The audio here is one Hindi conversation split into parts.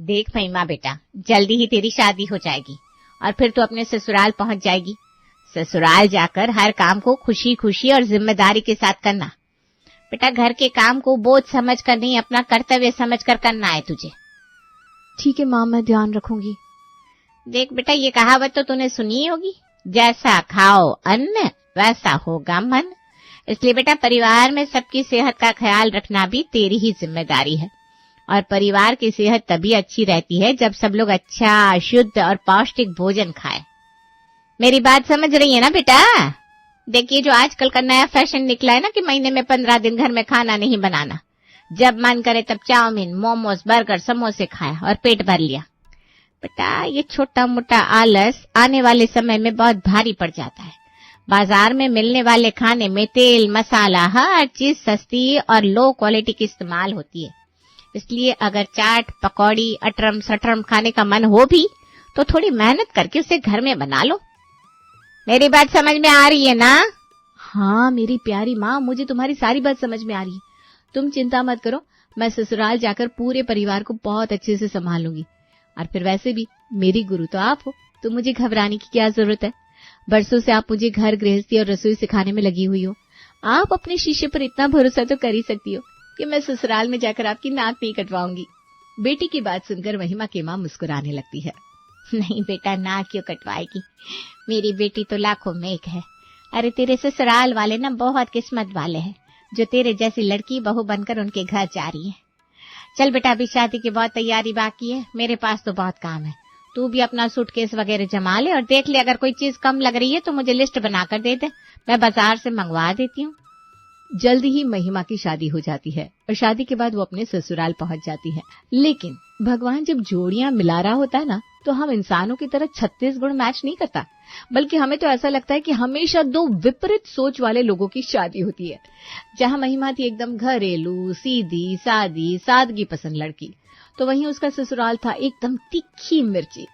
देख महिमा बेटा, जल्दी ही तेरी शादी हो जाएगी और फिर तू अपने ससुराल पहुंच जाएगी। ससुराल जाकर हर काम को खुशी खुशी और जिम्मेदारी के साथ करना बेटा। घर के काम को बोझ समझ कर नहीं, अपना कर्तव्य समझ कर करना है तुझे। ठीक है माँ, मैं ध्यान रखूंगी। देख बेटा, ये कहावत तो तूने सुनी ही होगी, जैसा खाओ अन्न वैसा होगा मन। इसलिए बेटा, परिवार में सबकी सेहत का ख्याल रखना भी तेरी ही जिम्मेदारी है। और परिवार की सेहत तभी अच्छी रहती है जब सब लोग अच्छा, शुद्ध और पौष्टिक भोजन खाएं। मेरी बात समझ रही है ना बेटा? देखिए, जो आजकल का नया फैशन निकला है ना कि महीने में 15 दिन घर में खाना नहीं बनाना, जब मन करे तब चाउमीन, मोमोज, बर्गर, समोसे खाया और पेट भर लिया। बेटा, ये छोटा मोटा आलस आने वाले समय में बहुत भारी पड़ जाता है। बाजार में मिलने वाले खाने में तेल, मसाला, हर चीज सस्ती और लो क्वालिटी की इस्तेमाल होती है। इसलिए अगर चाट, पकौड़ी, अटरम सटरम खाने का मन हो भी तो थोड़ी मेहनत करके उसे घर में बना लो। मेरी बात समझ में आ रही है ना? हाँ मेरी प्यारी माँ, मुझे तुम्हारी सारी बात समझ में आ रही है। तुम चिंता मत करो, मैं ससुराल जाकर पूरे परिवार को बहुत अच्छे से संभाल लूंगी। और फिर वैसे भी मेरी गुरु तो आप हो, तो मुझे घबराने की क्या जरूरत है। बरसों से आप मुझे घर गृहस्थी और रसोई सिखाने में लगी हुई हो। आप अपने शीशे पर इतना भरोसा तो कर ही सकती हो कि मैं ससुराल में जाकर आपकी नाक नहीं कटवाऊंगी। बेटी की बात सुनकर महिमा की माँ मुस्कुराने लगती है। नहीं बेटा, नाक क्यों कटवाएगी? मेरी बेटी तो लाखों में एक है। अरे तेरे ससुराल वाले ना बहुत किस्मत वाले हैं, जो तेरे जैसी लड़की बहू बनकर उनके घर जा रही है। चल बेटा, अभी शादी की बहुत तैयारी बाकी है, मेरे पास तो बहुत काम है। तू भी अपना सूटकेस वगैरह जमा ले और देख ले, अगर कोई चीज कम लग रही है तो मुझे लिस्ट बनाकर दे दे, मैं बाजार से मंगवा देती हूँ। जल्दी ही महिमा की शादी हो जाती है और शादी के बाद वो अपने ससुराल पहुंच जाती है। लेकिन भगवान जब जोड़ियां मिला रहा होता है ना, तो हम इंसानों की तरह 36 गुण मैच नहीं करता, बल्कि हमें तो ऐसा लगता है कि हमेशा दो विपरीत सोच वाले लोगों की शादी होती है। जहां महिमा थी एकदम घरेलू, सीधी सादी, सादगी पसंद लड़की, तो वहीं उसका ससुराल था एकदम तीखी मिर्ची।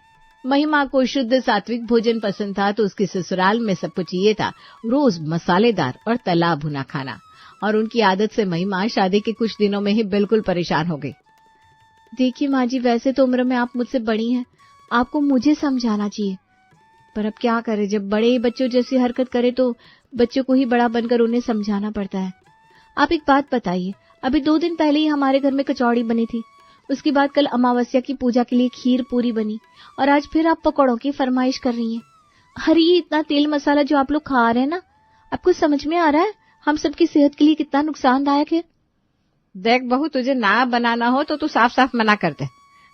महिमा को शुद्ध सात्विक भोजन पसंद था, तो उसके ससुराल में सब कुछ ये था, रोज मसालेदार और तला भुना खाना। और उनकी आदत से महिमा शादी के कुछ दिनों में ही बिल्कुल परेशान हो गई। देखिए माँ जी, वैसे तो उम्र में आप मुझसे बड़ी हैं, आपको मुझे समझाना चाहिए, पर अब क्या करें, जब बड़े बच्चों जैसी हरकत करे तो बच्चों को ही बड़ा बनकर उन्हें समझाना पड़ता है। आप एक बात बताइए, अभी 2 दिन पहले ही हमारे घर में कचौड़ी बनी थी, उसके बाद कल अमावस्या की पूजा के लिए खीर पूरी बनी, और आज फिर आप पकौड़ों की फरमाइश कर रही हैं। अरे ये इतना तेल मसाला जो आप लोग खा रहे हैं ना, आपको समझ में आ रहा है हम सबकी सेहत के लिए कितना नुकसानदायक है? देख बहू, तुझे ना बनाना हो तो तू साफ साफ मना कर दे।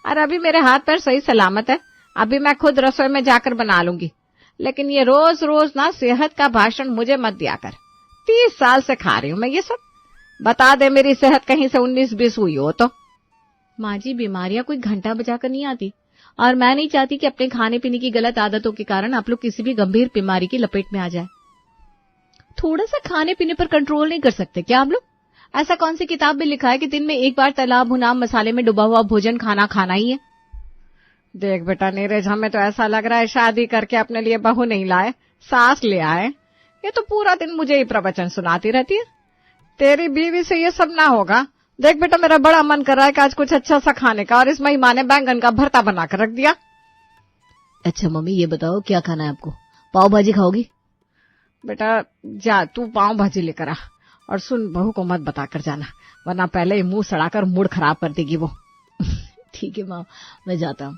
अरे अभी मेरे हाथ पैर सही सलामत है, अभी मैं खुद रसोई में जाकर बना लूंगी। लेकिन ये रोज रोज ना सेहत का भाषण मुझे मत दिया कर। 30 साल से खा रही हूँ मैं ये सब। बता दे मेरी सेहत कहीं से 19-20 हुई हो तो। माँ जी, बीमारियां कोई घंटा बजाकर नहीं आती, और मैं नहीं चाहती कि अपने खाने पीने की गलत आदतों के कारण आप लोग किसी भी गंभीर बीमारी की लपेट में आ जाए। थोड़ा सा खाने पीने पर कंट्रोल नहीं कर सकते क्या आप लोग? ऐसा कौन सी किताब में लिखा है कि दिन में एक बार तला भुना मसाले में डुबा हुआ भोजन खाना ही है? देख बेटा नीरज, हमें तो ऐसा लग रहा है शादी करके अपने लिए बहू नहीं लाए, सास ले आए। ये तो पूरा दिन मुझे ही प्रवचन सुनाती रहती है। तेरी बीवी से ये सब ना होगा। देख बेटा, मेरा बड़ा मन कर रहा है कि आज कुछ अच्छा सा खाने का, और इस महिमा ने बैंगन का भरता बनाकर रख दिया। अच्छा मम्मी, ये बताओ क्या खाना है आपको? पाव भाजी खाओगी? बेटा जा तू पाव भाजी लेकर आ, और सुन, बहू को मत बताकर जाना, वरना पहले ही मुंह सड़ाकर मूड खराब कर देगी वो। ठीक है माँ, मैं जाता हूँ।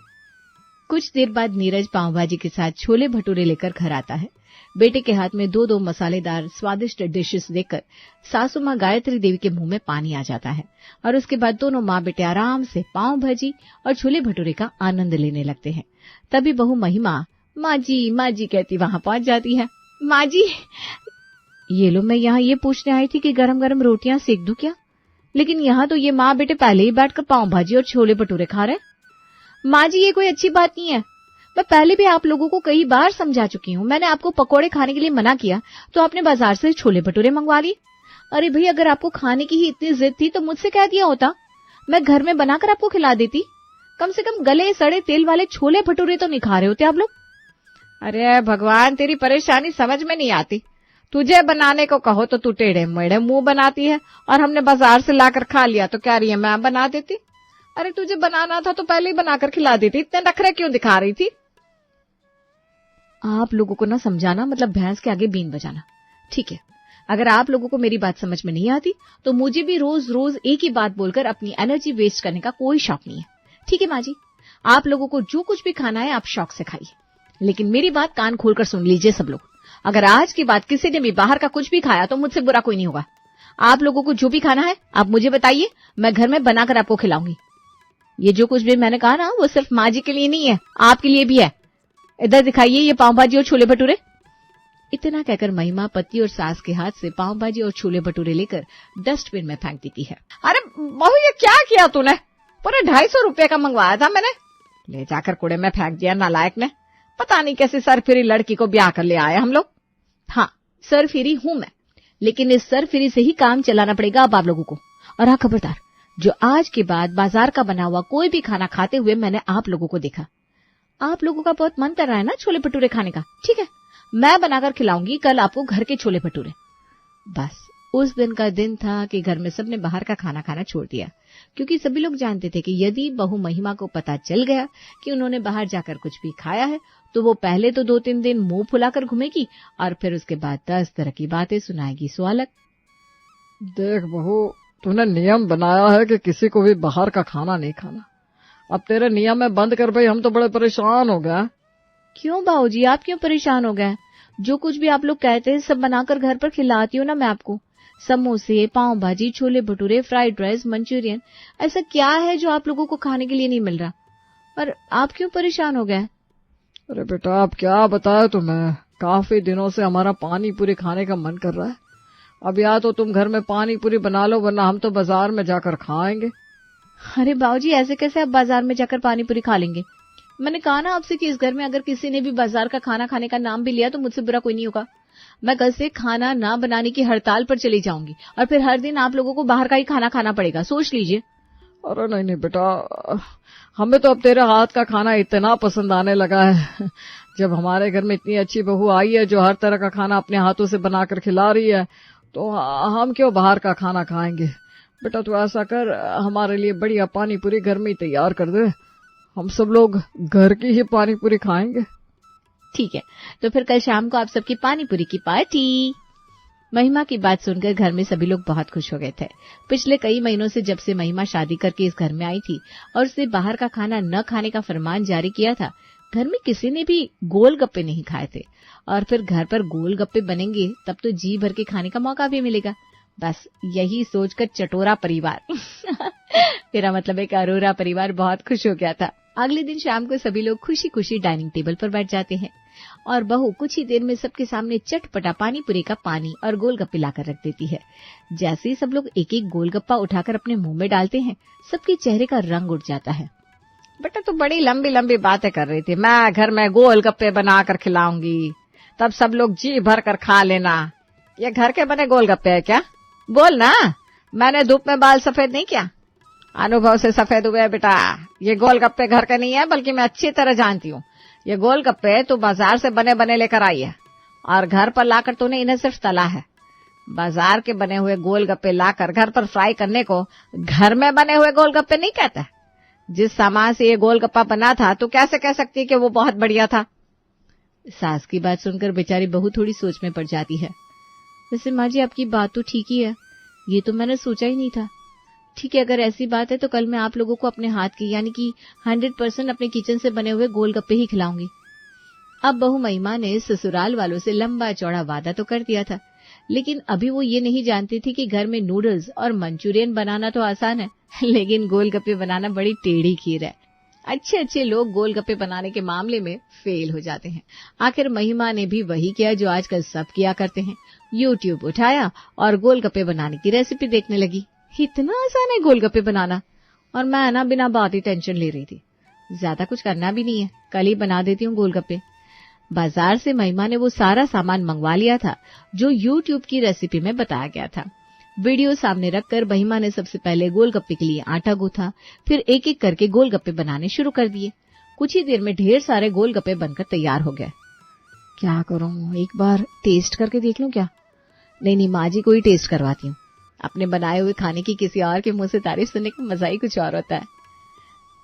कुछ देर बाद नीरज पाव भाजी के साथ छोले भटूरे लेकर घर आता है। बेटे के हाथ में 2 मसालेदार स्वादिष्ट डिशेस देखकर सासू माँ गायत्री देवी के मुंह में पानी आ जाता है, और उसके बाद दोनों माँ बेटे आराम से पाव भाजी और छोले भटूरे का आनंद लेने लगते हैं। तभी बहू महिमा माँ जी कहती वहां पहुंच जाती है। माँ जी, ये लो, मैं यहाँ ये पूछने आई थी कि गरम गरम रोटियां सेक दूं क्या? लेकिन यहाँ तो ये माँ बेटे पहले ही बैठकर पाव भाजी और छोले भटूरे खा रहे। माँ जी, ये कोई अच्छी बात नहीं है। मैं पहले भी आप लोगों को कई बार समझा चुकी हूँ। मैंने आपको पकोड़े खाने के लिए मना किया तो आपने बाजार से छोले भटूरे मंगवा लिए। अरे भाई, अगर आपको खाने की ही इतनी जिद थी तो मुझसे कह दिया होता, मैं घर में बनाकर आपको खिला देती। कम से कम गले सड़े तेल वाले छोले भटूरे तो नहीं खा रहे होते आप लोग। अरे भगवान, तेरी परेशानी समझ में नहीं आती। तुझे बनाने को कहो तो तू टेढ़े मेढ़े मुंह बनाती है, और हमने बाजार से लाकर खा लिया तो क्या रही है मैं बना देती। अरे तुझे बनाना था तो पहले ही बनाकर खिला देती, इतने नखरे क्यों दिखा रही थी? आप लोगों को ना समझाना मतलब भैंस के आगे बीन बजाना। ठीक है, अगर आप लोगों को मेरी बात समझ में नहीं आती तो मुझे भी रोज रोज एक ही बात बोलकर अपनी एनर्जी वेस्ट करने का कोई शौक नहीं है। ठीक है माँ जी, आप लोगों को जो कुछ भी खाना है आप शौक से खाइए, लेकिन मेरी बात कान खोलकर सुन लीजिए सब लोग। अगर आज के बाद किसी ने भी बाहर का कुछ भी खाया तो मुझसे बुरा कोई नहीं होगा। आप लोगों को जो भी खाना है आप मुझे बताइए, मैं घर में बनाकर आपको खिलाऊंगी। ये जो कुछ भी मैंने कहा ना वो सिर्फ माँ जी के लिए नहीं है, आपके लिए भी है। इधर दिखाइए ये पाव भाजी और छोले भटूरे। इतना कहकर महिमा पति और सास के हाथ से पाव भाजी और छोले भटूरे लेकर डस्टबिन में फेंक देती है। अरे बहू ये क्या किया तूने? पूरे 250 रुपए का मंगवाया था मैंने, ले जाकर कूड़े में फेंक दिया नालायक ने। पता नहीं कैसी सरफिरी लड़की को ब्याह कर ले आए हम लोग। हाँ सरफिरी हूं मैं, लेकिन इस सरफिरी से ही काम चलाना पड़ेगा अब आप लोगों को। और हाँ खबरदार, जो आज के बाद बाजार का बना हुआ कोई भी खाना खाते हुए मैंने आप लोगों को देखा। आप लोगों का बहुत मन कर रहा है ना छोले भटूरे खाने का, ठीक है मैं बनाकर खिलाऊंगी कल आपको घर के छोले भटूरे। बस उस दिन का दिन था कि घर में सबने बाहर का खाना खाना छोड़ दिया, क्योंकि सभी लोग जानते थे कि यदि बहू महिमा को पता चल गया कि उन्होंने बाहर जाकर कुछ भी खाया है तो वो पहले तो 2-3 दिन मुंह फुलाकर घूमेगी और फिर उसके बाद 10 तरह की बातें सुनाएगी। सो अलग। देख बहू, तूने नियम बनाया है कि किसी को भी बाहर का खाना नहीं खाना। अब तेरे नियम में बंद कर भाई, हम तो बड़े परेशान हो गए। क्यों बाबूजी, आप क्यों परेशान हो गए? जो कुछ भी आप लोग कहते हैं सब बनाकर घर पर खिलाती हूँ ना मैं आपको। समोसे, पाव भाजी, chole bhature, fried rice, Manchurian, ऐसा क्या है जो आप लोगों को खाने के लिए नहीं मिल रहा? और आप क्यों परेशान हो गए? अरे बेटा अब क्या बताया तुम्हें, काफी दिनों से हमारा पानी पूरी खाने का मन कर रहा है। अब या तो तुम घर में पानी पूरी बना लो, वरना हम तो बाजार में जाकर खाएंगे। अरे बाबूजी ऐसे कैसे आप बाजार में जाकर पानी पूरी खा लेंगे? मैंने कहा ना आपसे कि इस घर में अगर किसी ने भी बाजार का खाना खाने का नाम भी लिया तो मुझसे बुरा कोई नहीं होगा। मैं कल से खाना ना बनाने की हड़ताल पर चली जाऊंगी और फिर हर दिन आप लोगों को बाहर का ही खाना खाना पड़ेगा, सोच लीजिए। अरे नहीं नहीं बेटा, हमें तो अब तेरे हाथ का खाना इतना पसंद आने लगा है। जब हमारे घर में इतनी अच्छी बहू आई है जो हर तरह का खाना अपने हाथों से बनाकर खिला रही है, तो हम क्यों बाहर का खाना खाएंगे। बेटा तू ऐसा कर, हमारे लिए बढ़िया पानी पूरी घर में ही तैयार कर दे, हम सब लोग घर की ही पानी पूरी खाएंगे। ठीक है, तो फिर कल शाम को आप सबकी पानी पूरी की पार्टी। महिमा की बात सुनकर घर में सभी लोग बहुत खुश हो गए थे। पिछले कई महीनों से जब से महिमा शादी करके इस घर में आई थी और उसने बाहर का खाना न खाने का फरमान जारी किया था, घर में किसी ने भी गोलगप्पे नहीं खाए थे। और फिर घर पर गोलगप्पे बनेंगे तब तो जी भर के खाने का मौका भी मिलेगा। बस यही सोचकर चटोरा परिवार मेरा मतलब एक अरोरा परिवार बहुत खुश हो गया था। अगले दिन शाम को सभी लोग खुशी खुशी डाइनिंग टेबल पर बैठ जाते हैं और बहू कुछ ही देर में सबके सामने चटपटा पानी पूरी का पानी और गोलगप्पे लाकर रख देती है। जैसे ही सब लोग एक एक गोलगप्पा उठाकर अपने मुंह में डालते हैं, सबके चेहरे का रंग उड़ जाता है। बेटा तू बड़ी लंबी लंबी बातें कर रही थी, मैं घर में गोलगप्पे बनाकर खिलाऊंगी, तब सब लोग जी भर कर खा लेना। ये घर के बने गोलगप्पे है क्या? बोल ना, मैंने धूप में बाल सफेद नहीं किया, अनुभव से सफेद हुए बेटा। ये गोलगप्पे घर के नहीं है, बल्कि मैं अच्छी तरह जानती हूँ। ये गोलगप्पे तू बाजार से बने बने लेकर आई है और घर पर लाकर तूने इन्हें सिर्फ तला है। बाजार के बने हुए गोलगप्पे लाकर घर पर फ्राई करने को घर में बने हुए गोलगप्पे नहीं कहते। जिस सामान से ये गोलगप्पा बना था तू कैसे कह सकती है कि वो बहुत बढ़िया था? सास की बात सुनकर बेचारी बहू थोड़ी सोच में पड़ जाती है। वैसे माँ जी आपकी बात तो ठीक ही है, ये तो मैंने सोचा ही नहीं था। ठीक है, अगर ऐसी बात है तो कल मैं आप लोगों को अपने हाथ की यानी कि 100% अपने किचन से बने हुए गोलगप्पे ही खिलाऊंगी। अब बहू महिमा ने ससुराल वालों से लंबा चौड़ा वादा तो कर दिया था, लेकिन अभी वो ये नहीं जानती थी कि घर में नूडल्स और मंचूरियन बनाना तो आसान है, लेकिन गोलगप्पे बनाना बड़ी टेढ़ी खीर है। अच्छे अच्छे लोग गोलगप्पे बनाने के मामले में फेल हो जाते हैं। आखिर महिमा ने भी वही किया जो आजकल सब किया करते हैं, यूट्यूब उठाया और गोलगप्पे बनाने की रेसिपी देखने लगी। इतना आसान है गोलगप्पे बनाना, और मैं ना बिना बात ही टेंशन ले रही थी। ज्यादा कुछ करना भी नहीं है, कल ही बना देती हूँ गोलगप्पे। बाजार से महिमा ने वो सारा सामान मंगवा लिया था जो यूट्यूब की रेसिपी में बताया गया था। वीडियो सामने रखकर महिमा ने सबसे पहले गोलगप्पे के लिए आटा गूथा, फिर एक एक करके गोलगप्पे बनाने शुरू कर दिए। कुछ ही देर में ढेर सारे गोलगप्पे बनकर तैयार हो गए। क्या करूं, एक बार टेस्ट करके देख लूं क्या? नहीं, माँ जी को ही टेस्ट करवाती हूँ। अपने बनाए हुए खाने की किसी और के मुंह से तारीफ सुनने का मजा ही कुछ और होता है।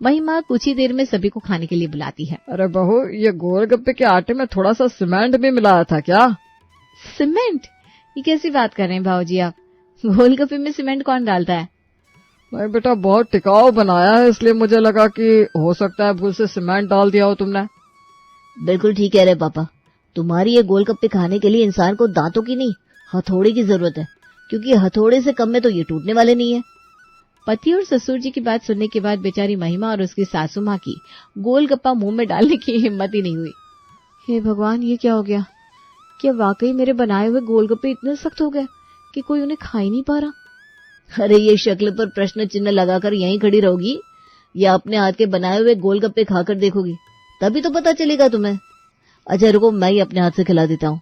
महिमा कुछ ही देर में सभी को खाने के लिए बुलाती है। अरे बहू, ये गोलगप्पे के आटे में थोड़ा सा सीमेंट भी मिलाया था क्या? सीमेंट? ये कैसी बात कर रहे हैं भाऊजी आप? गोलगप्पे में सीमेंट कौन डालता है? नहीं बेटा, बहुत टिकाऊ बनाया है, इसलिए मुझे लगा कि हो सकता है भूल से सीमेंट डाल दिया हो तुमने। बिल्कुल ठीक कह रहे पापा, तुम्हारी ये गोलगप्पे खाने के लिए इंसान को दांतों की नहीं हथौड़े की जरूरत है, क्योंकि हथौड़े से कम में तो ये टूटने वाले नहीं है। पति और ससुर जी की बात सुनने के बाद बेचारी महिमा और उसकी सासू माँ की गोलगप्पा मुंह में डालने की हिम्मत ही नहीं हुई। हे भगवान, ये क्या हो गया? क्या वाकई मेरे बनाए हुए गोलगप्पे इतने सख्त हो गए कि कोई उन्हें खा ही नहीं पा रहा? अरे ये शक्ल पर प्रश्न चिन्ह लगाकर यहीं खड़ी रहोगी या अपने हाथ के बनाए हुए गोलगप्पे खाकर देखोगी, तभी तो पता चलेगा तुम्हें। अच्छा रुको, मैं ही अपने हाथ से खिला देता हूँ।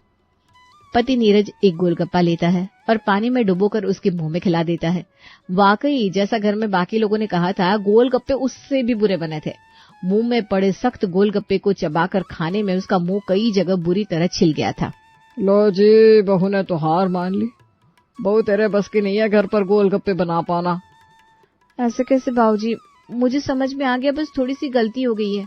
पति नीरज एक गोलगप्पा लेता है और पानी में डुबोकर उसके मुंह में खिला देता है। वाकई जैसा घर में बाकी लोगों ने कहा था, गोलगप्पे उससे भी बुरे बने थे। मुंह में पड़े सख्त गोलगप्पे को चबाकर खाने में उसका मुंह कई जगह बुरी तरह छिल गया था। लो जी, बहू ने तो हार मान ली। बहू, तेरे बस की नहीं है घर पर गोलगप्पे बना पाना। ऐसे कैसे बाबूजी? मुझे समझ में आ गया, बस थोड़ी सी गलती हो गई है।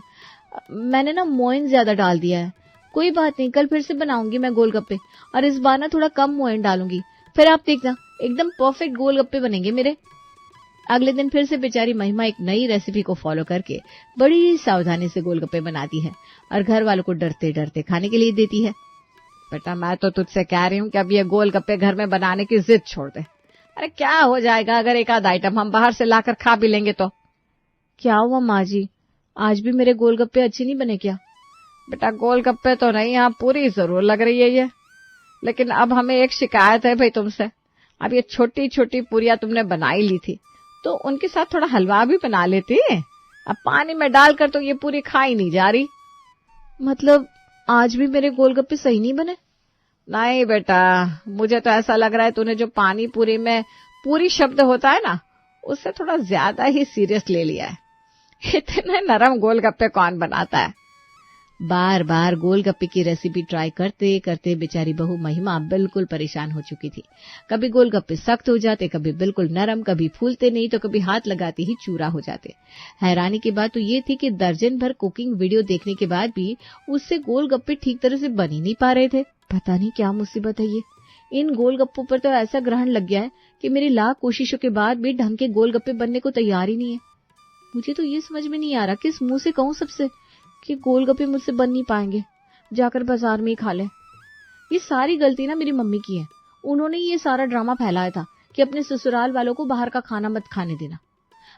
मैंने ना मोइन ज्यादा डाल दिया है। कोई बात नहीं, कल फिर से बनाऊंगी मैं गोलगप्पे, और इस बार ना थोड़ा कम मोइन डालूंगी। फिर आप देखना, एकदम परफेक्ट गोलगप्पे बनेंगे मेरे। अगले दिन फिर से बेचारी महिमा एक नई रेसिपी को फॉलो करके बड़ी सावधानी से गोलगप्पे बनाती है और घर वालों को डरते डरते खाने के लिए देती है। बेटा, मैं तो तुझसे कह रही हूँ कि अब ये गोलगप्पे घर में बनाने की जिद छोड़ दे। अरे क्या हो जाएगा अगर एक आध आइटम हम बाहर से लाकर खा भी लेंगे तो? क्या हुआ माँ जी, आज भी मेरे गोलगप्पे अच्छे नहीं बने क्या? बेटा, गोलगप्पे तो नहीं, यहाँ पूरी जरूर लग रही है ये, लेकिन अब हमें एक शिकायत है भाई तुमसे। अब ये छोटी छोटी पूरियां तुमने बनाई ली थी, तो उनके साथ थोड़ा हलवा भी बना लेती। अब पानी में डालकर तो ये पूरी खाई नहीं जा रही। मतलब आज भी मेरे गोलगप्पे सही नहीं बने? नहीं बेटा, मुझे तो ऐसा लग रहा है तूने जो पानी पूरी में पूरी शब्द होता है ना, उससे थोड़ा ज्यादा ही सीरियस ले लिया है। इतने नरम गोलगप्पे कौन बनाता है? बार बार गोलगप्पे की रेसिपी ट्राई करते करते बेचारी बहू महिमा बिल्कुल परेशान हो चुकी थी। कभी गोलगप्पे सख्त हो जाते, कभी बिल्कुल नरम, कभी फूलते नहीं तो कभी हाथ लगाते ही चूरा हो जाते। हैरानी की बात तो ये थी कि दर्जन भर कुकिंग वीडियो देखने के बाद भी उससे गोलगप्पे ठीक तरह से बन ही नहीं पा रहे थे। पता नहीं क्या मुसीबत है ये। इन गोलगप्पों पर तो ऐसा ग्रहण लग गया है कि मेरी लाख कोशिशों के बाद भी ढंग के गोलगप्पे बनने को तैयार ही नहीं है। मुझे तो ये समझ में नहीं आ रहा किस मुंह से कहूं सबसे कि गोलगप्पे मुझसे बन नहीं पाएंगे, जाकर बाजार में ही खा ले। ये सारी गलती ना मेरी मम्मी की है। उन्होंने ये सारा ड्रामा फैलाया था कि अपने ससुराल वालों को बाहर का खाना मत खाने देना।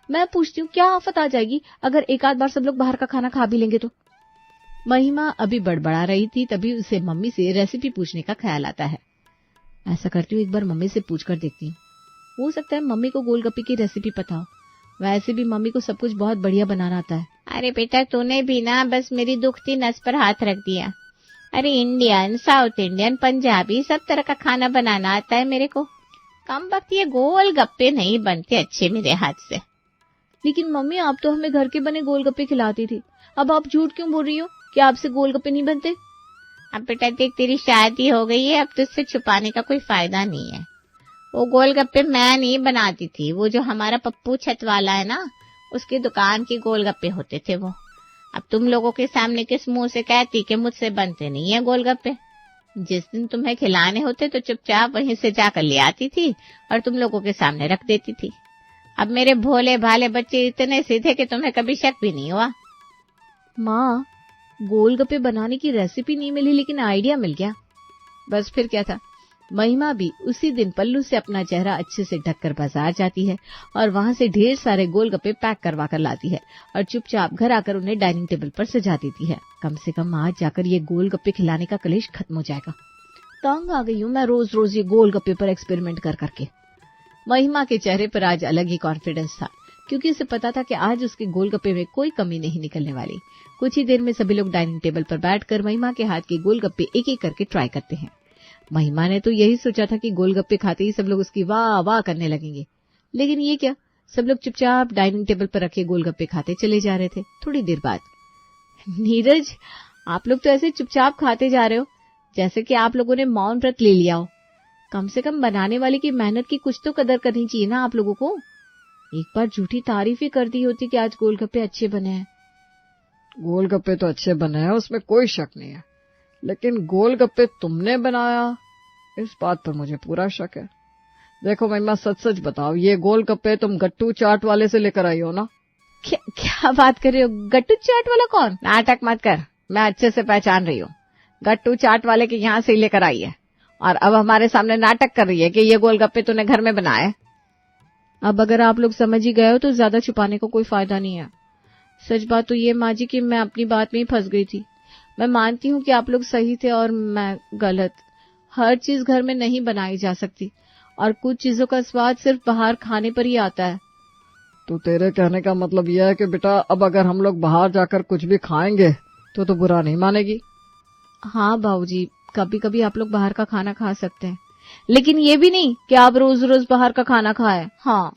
मैं पूछती हूँ, क्या आफत आ जाएगी अगर एक आध बार सब लोग बाहर का खाना खा भी लेंगे तो? महिमा अभी बड़बड़ा रही थी, तभी उसे मम्मी से रेसिपी पूछने का ख्याल आता है। ऐसा करती हूँ, एक बार मम्मी से पूछ कर देखती हूँ, हो सकता है मम्मी को गोलगप्पे की रेसिपी पता हो। वैसे भी मम्मी को सब कुछ बहुत बढ़िया बनाना आता है। अरे बेटा, तूने भी ना बस मेरी दुखती नस पर हाथ रख दिया। अरे इंडियन, साउथ इंडियन, पंजाबी सब तरह का खाना बनाना आता है मेरे को। कम वक्त ये गोलगप्पे नहीं बनते अच्छे मेरे हाथ से। लेकिन मम्मी, आप तो हमें घर के बने गोलगप्पे खिलाती थी, अब आप झूठ क्यों बोल रही हो कि आपसे गोलगप्पे नहीं बनते? अब बेटा देख, तेरी शादी हो गई है, अब तुझसे छुपाने का कोई फायदा नहीं है। वो गोलगप्पे मैं नहीं बनाती थी, वो जो हमारा पप्पू छत वाला है ना, उसकी दुकान के गोलगप्पे होते थे वो। अब तुम लोगों के सामने किस मुंह से कहती कि मुझसे बनते नहीं है गोलगप्पे। जिस दिन तुम्हें खिलाने होते तो चुपचाप वहीं से जाकर ले आती थी और तुम लोगों के सामने रख देती थी। अब मेरे भोले भाले बच्चे इतने सीधे कि तुम्हें कभी शक भी नहीं हुआ। माँ, गोलगप्पे बनाने की रेसिपी नहीं मिली लेकिन आइडिया मिल गया। बस फिर क्या था। महिमा भी उसी दिन पल्लू से अपना चेहरा अच्छे से ढककर बाजार जाती है और वहां से ढेर सारे गोलगप्पे पैक करवा कर लाती है और चुपचाप घर आकर उन्हें डाइनिंग टेबल पर सजा देती है। कम से कम आज जाकर ये गोलगप्पे खिलाने का कलेश खत्म हो जाएगा। तंग आ गई हूँ मैं रोज रोज ये गोलगप्पे पर एक्सपेरिमेंट कर करके। महिमा के चेहरे पर आज अलग ही कॉन्फिडेंस था, क्योंकि उसे पता था कि आज उसके गोलगप्पे में कोई कमी नहीं निकलने वाली। कुछ ही देर में सभी लोग डाइनिंग टेबल पर बैठकर महिमा के हाथ के गोलगप्पे एक एक करके ट्राई करते हैं। महिमा ने तो यही सोचा था कि गोलगप्पे खाते ही सब लोग उसकी वाह वाह करने लगेंगे, लेकिन ये क्या, सब लोग चुपचाप डाइनिंग टेबल पर रखे गोलगप्पे खाते चले जा रहे थे। थोड़ी देर बाद, नीरज, आप लोग तो ऐसे चुपचाप खाते जा रहे हो जैसे कि आप लोगों ने मौन व्रत ले लिया हो। कम से कम बनाने वाले की मेहनत की कुछ तो कदर करनी चाहिए ना आप लोगों को। एक बार झूठी तारीफ ही कर दी होती कि आज गोलगप्पे अच्छे बने हैं। गोलगप्पे तो अच्छे बने हैं, उसमें कोई शक नहीं है, लेकिन गोलगप्पे तुमने बनाया इस बात पर मुझे पूरा शक है। देखो महिमा, सच सच बताओ, ये गोलगप्पे तुम गट्टू चाट वाले से लेकर आई हो ना? क्या बात कर रहे हो? गट्टू चाट वाला कौन? नाटक मत कर, मैं अच्छे से पहचान रही हूँ। गट्टू चाट वाले के यहाँ से ही लेकर आई है और अब हमारे सामने नाटक कर रही है कि ये गोलगप्पे तूने घर में बनाए। अब अगर आप लोग समझ ही गए हो तो ज्यादा छुपाने को कोई फायदा नहीं है। सच बात तो ये माँ जी कि मैं अपनी बात में ही फंस गई थी। मैं मानती हूँ कि आप लोग सही थे और मैं गलत। हर चीज घर में नहीं बनाई जा सकती और कुछ चीजों का स्वाद सिर्फ बाहर खाने पर ही आता है। तो तेरे कहने का मतलब यह है कि बेटा अब अगर हम लोग बाहर जाकर कुछ भी खाएंगे तो बुरा नहीं मानेगी? हाँ बाबूजी, कभी कभी आप लोग बाहर का खाना खा सकते हैं, लेकिन ये भी नहीं कि आप रोज रोज बाहर का खाना खाएं। हाँ,